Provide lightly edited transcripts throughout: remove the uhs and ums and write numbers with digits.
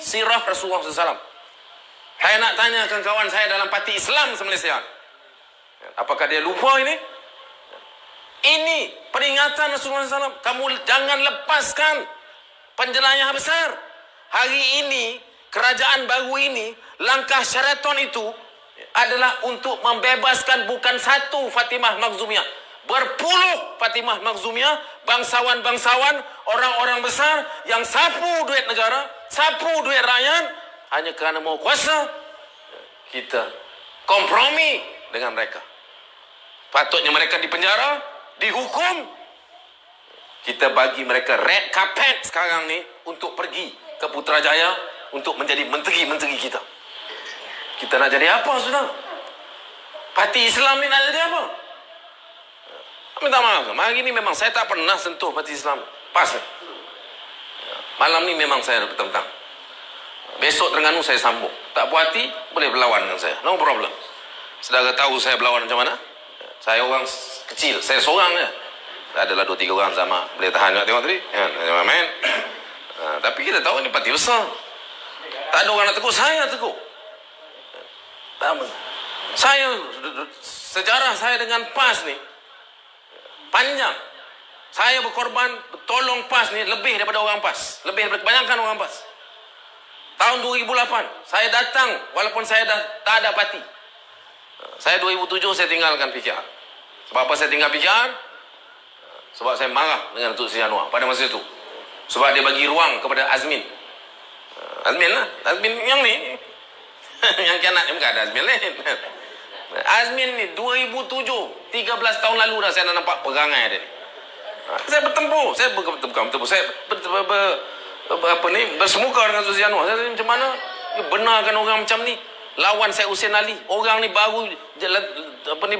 sirah Rasulullah SAW. Saya nak tanya kawan saya dalam parti Islam se-Malaysia, apakah dia lupa ini? Ini peringatan Rasulullah SAW. Kamu jangan lepaskan penjelajah besar. Hari ini, kerajaan baru ini, langkah Sheraton itu adalah untuk membebaskan bukan satu Fatimah Makhzumiyah, berpuluh Fatimah Makhzumiyah, bangsawan-bangsawan, orang-orang besar yang sapu duit negara, sapu duit rakyat, hanya kerana mau kuasa. Kita kompromi dengan mereka. Patutnya mereka dipenjara, dihukum. Kita bagi mereka red carpet sekarang ni untuk pergi ke Putrajaya untuk menjadi menteri-menteri kita. Kita nak jadi apa, sudah? Parti Islam ni nak jadi apa? Minta maaf, hari ni memang saya tak pernah sentuh parti Islam. Pas. Malam ni memang saya petang-petang. Besok Terengganu saya sambung. Tak puas hati, boleh berlawan dengan saya. No problem. Saudara tahu saya berlawan macam mana? Saya orang kecil, saya seorang je. Adalah 2-3 orang sama. Boleh tahan juga tengok tadi. Amen. Tapi kita tahu ni parti besar. Tak ada orang nak tegur, saya tegur. Saya, sejarah saya dengan PAS ni panjang. Saya berkorban tolong PAS ni lebih daripada orang PAS, lebih daripada kebanyakan orang PAS. Tahun 2008 saya datang walaupun saya dah tak ada parti. Saya 2007 saya tinggalkan PKR. Sebab apa saya tinggal PKR? Sebab saya marah dengan Datuk Seri Anwar pada masa itu. Sebab dia bagi ruang kepada Azmin. Azmin lah, Azmin yang ni. Yang kianat ni bukan ada Azmin lain. Azmin ni 2007, 13 tahun lalu dah saya dah nampak perangai dia ni. Saya bertempur, saya bukan bertempur, saya bersemuka dengan Datuk Seri Anwar. Saya tanya, macam mana benarkan orang macam ni? Lawan saya Hussein Ali, orang ni baru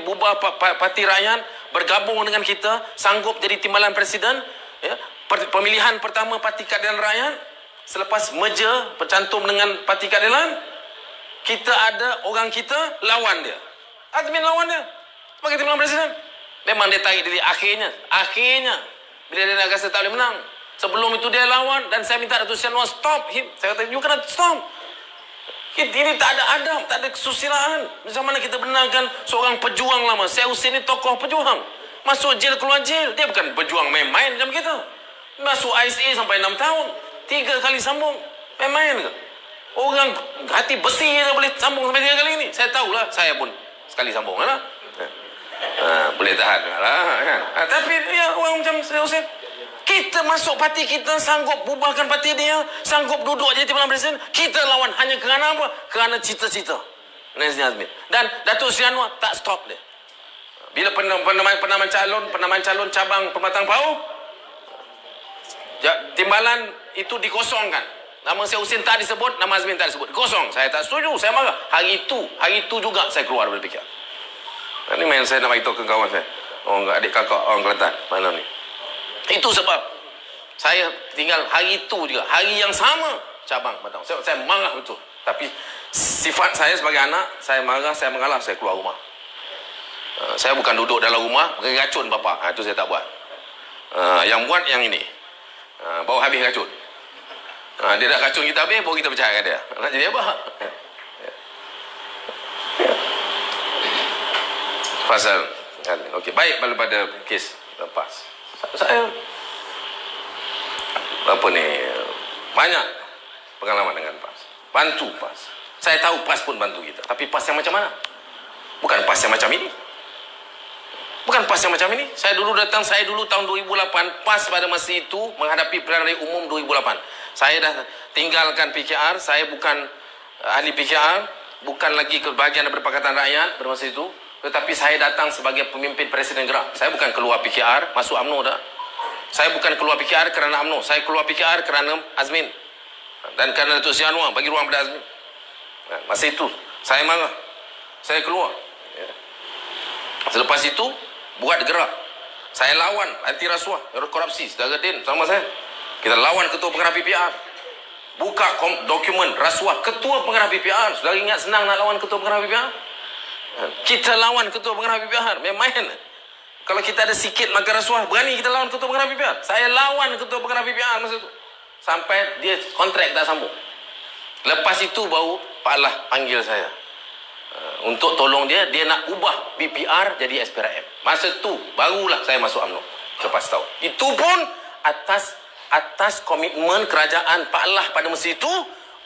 bubar parti rakyat, bergabung dengan kita, sanggup jadi timbalan presiden, ya. Pemilihan pertama Parti Keadilan Rakyat, selepas merger bercantum dengan Parti Keadilan, kita ada orang kita lawan dia. Azmin lawan dia sebagai timbalan presiden. Memang dia tarik diri akhirnya bila dia dah rasa tak boleh menang. Sebelum itu dia lawan dan saya minta Datuk Seri Anwar stop him. Saya kata you kena stop. Ini tak ada adab, tak ada kesusilaan. Macam mana kita benarkan seorang pejuang lama? Syekh Hussein ni tokoh pejuang. Masuk jail, keluar jail. Dia bukan pejuang main-main macam kita. Masuk ISA sampai 6 tahun. 3 kali sambung. Main-main ke? Orang hati besi je boleh sambung sampai 3 kali ni. Saya tahulah, saya pun sekali sambung lah. Boleh tahan lah kan. Tapi ya, orang macam Syekh Hussein, kita masuk parti kita, sanggup bubarkan parti dia, sanggup duduk jadi timbalan presiden, kita lawan hanya kerana apa? Kerana cita-cita Nazmi Azmin. Dan Datuk Seri Anwar tak stop dia. Bila penamaan calon cabang Pematang Pauh, timbalan itu dikosongkan. Nama Syekh Hussein tak disebut, nama Azmin tak disebut. Kosong. Saya tak setuju, saya marah. Hari itu juga saya keluar dari PKR. Ini main saya nak beritahu ke kawan saya, adik kakak orang Kelantan malam ni. Itu sebab saya tinggal hari itu juga, hari yang sama cabang Batang. Saya marah betul. Tapi sifat saya sebagai anak, saya marah, saya mengalah, saya keluar rumah. Saya bukan duduk dalam rumah bagi racun bapa. Itu saya tak buat. Yang buat yang ini. Bawa habis racun. Dia dah racun kita habis, baru kita percaya dia. Nak jadi apa? Pasal okey, baik pada kes PAS. Saya banyak pengalaman dengan PAS. Bantu PAS. Saya tahu PAS pun bantu kita. Tapi PAS yang macam mana? Bukan PAS yang macam ini. Bukan PAS yang macam ini. Saya dulu tahun 2008, PAS pada masa itu menghadapi pilihan raya umum 2008. Saya dah tinggalkan PKR, saya bukan ahli PKR, bukan lagi ke bahagian daripada Pakatan Rakyat pada masa itu. Tetapi saya datang sebagai pemimpin Presiden Gerak. Saya bukan keluar PKR, masuk UMNO dah. Saya bukan keluar PKR kerana UMNO. Saya keluar PKR kerana Azmin. Dan kerana Datuk Seri Anwar bagi ruang pada Azmin. Masa itu, saya marah. Saya keluar. Selepas itu, buat gerak. Saya lawan anti rasuah, korupsi. Saudara Din sama saya. Kita lawan Ketua Pengarah PPR. Buka dokumen rasuah Ketua Pengarah PPR. Saudara ingat senang nak lawan Ketua Pengarah PPR? Kita lawan Ketua Pengarah PPR. Main-main. Kalau kita ada sikit makan rasuah, berani kita lawan Ketua Pengarah PPR. Saya lawan Ketua Pengarah PPR masa itu. Sampai dia kontrak tak sambung. Lepas itu baru Pak Allah panggil saya untuk tolong dia nak ubah BPR jadi SPRM. Masa tu barulah saya masuk UMNO lepas tahun. Itu pun atas komitmen kerajaan Pak Allah pada masa itu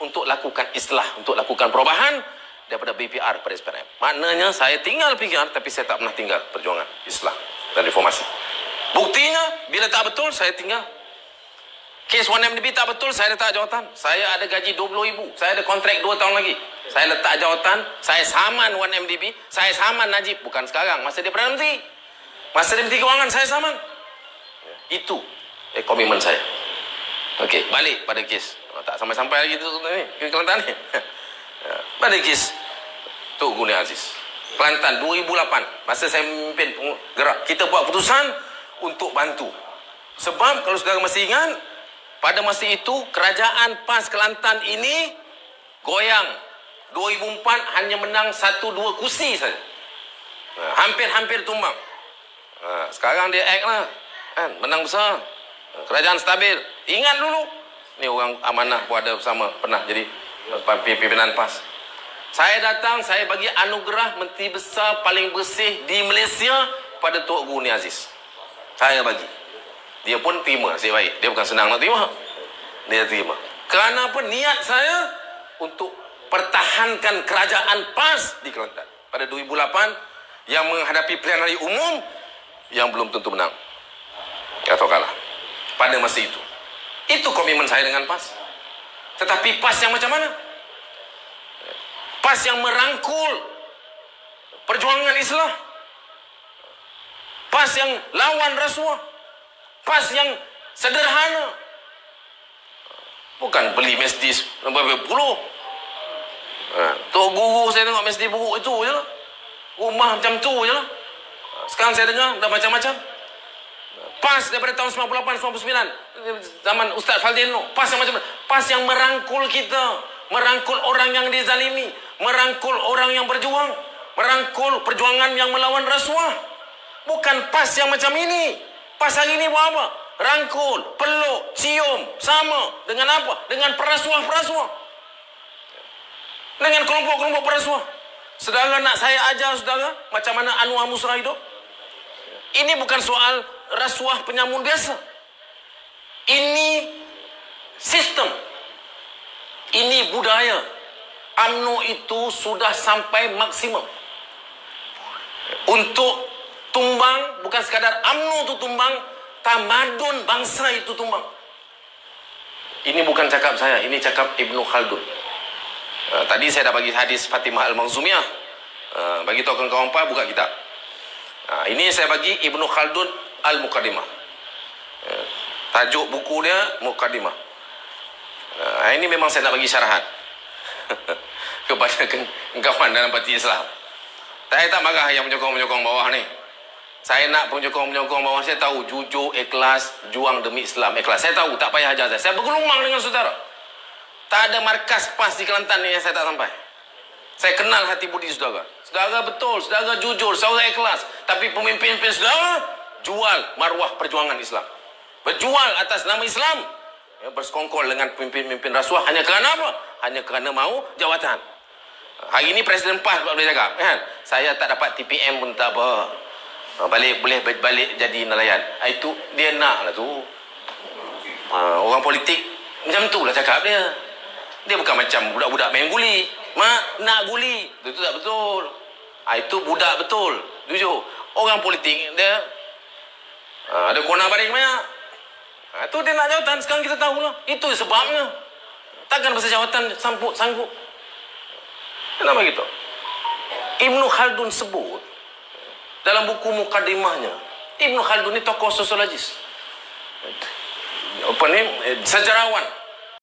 untuk lakukan islah, untuk lakukan perubahan daripada BPR pada SPRM. Maknanya saya tinggal PKR tapi saya tak pernah tinggal perjuangan islah dan reformasi. Buktinya bila tak betul saya tinggal. Kes 1MDB tak betul, saya letak jawatan. Saya ada gaji 20,000. Saya ada kontrak 2 tahun lagi. Saya letak jawatan, saya saman 1MDB, saya saman Najib. Bukan sekarang, masa dia Perdana Menteri. Masa dia Menteri Kewangan, saya saman. Itu komitmen saya. Okey, balik pada kes. Tak sampai-sampai lagi tu ni, ke Kelantan ni. Pada kes Tok Guni Aziz. Kelantan 2008, masa saya memimpin gerak, kita buat keputusan untuk bantu. Sebab kalau saudara masih ingat, pada masa itu kerajaan PAS Kelantan ini goyang. 2004 hanya menang 1-2 kursi saja. Hampir-hampir tumbang. Sekarang dia act lah, kan? Menang besar. Kerajaan stabil. Ingat dulu. Ni orang amanah pun ada bersama, pernah jadi pimpinan PAS. Saya datang, saya bagi anugerah Menteri Besar paling bersih di Malaysia pada Tok Guni Aziz. Saya bagi. Dia pun terima nasib baik. Dia bukan senang nak terima. Dia terima. Kerana apa? Niat saya untuk pertahankan kerajaan PAS di Kelantan. Pada 2008 yang menghadapi pilihan raya umum yang belum tentu menang atau kalah. Pada masa itu. Itu komitmen saya dengan PAS. Tetapi PAS yang macam mana? PAS yang merangkul perjuangan Islam. PAS yang lawan rasuah. PAS yang sederhana. Bukan beli Mercedes berapa puluh. Tok Guru saya tengok Mercedes buruk itu je lah. Rumah macam tu je lah. Sekarang saya dengar dah macam-macam. PAS daripada tahun 98-99 zaman Ustaz Faldino. PAS yang macam mana? PAS yang merangkul kita, merangkul orang yang dizalimi, merangkul orang yang berjuang, merangkul perjuangan yang melawan rasuah. Bukan PAS yang macam ini. PAS hari ini buat apa? Rangkul, peluk, cium, sama. Dengan apa? Dengan perasuah-perasuah. Dengan kelompok-kelompok perasuah. Saudara nak saya ajar saudara macam mana Anwar Musra hidup? Ini bukan soal rasuah penyamun biasa. Ini sistem. Ini budaya. UMNO itu sudah sampai maksimum. Untuk tumbang, bukan sekadar UMNO itu tumbang, tamadun bangsa itu tumbang. Ini bukan cakap saya, ini cakap Ibnu Khaldun. Tadi saya dah bagi hadis Fatimah Al-Makhzumiyah. Bagi tahu kawan-kawan apa, buka kitab. Ini saya bagi Ibnu Khaldun Al-Muqaddimah. Tajuk buku dia Muqaddimah. Ini memang saya nak bagi syarahan kepada kawan dalam parti Islam. Saya tak marah yang menyokong-menyokong bawah ni. Saya nak penyokong-penyokong bawah saya tahu jujur, ikhlas, juang demi Islam, ikhlas. Saya tahu, tak payah ajar saya. Saya bergelumang dengan saudara. Tak ada markas PAS di Kelantan ni yang saya tak sampai. Saya kenal hati budi saudara. Saudara betul, saudara jujur, saudara ikhlas. Tapi pemimpin-pemimpin saudara jual maruah perjuangan Islam. Berjual atas nama Islam. Bersekongkol dengan pemimpin-pemimpin rasuah. Hanya kerana apa? Hanya kerana mau jawatan. Hari ini Presiden PAS boleh cakap, kan? Saya tak dapat TPM pun tak apa. Boleh balik jadi nelayan. Itu dia nak lah tu. Orang politik macam tu lah cakap dia. Dia bukan macam budak-budak main guli. Nak guli. Itu tak betul. Itu budak betul. Jujur. Orang politik dia ada kona baring banyak. Itu dia nak jawatan. Sekarang kita tahulah. Itu sebabnya. Takkan pasal jawatan sanggup. Kenapa gitu? Ibnu Khaldun sebut dalam buku Muqaddimahnya, Ibnu Khaldun ni tokoh sosiologis, sejarawan.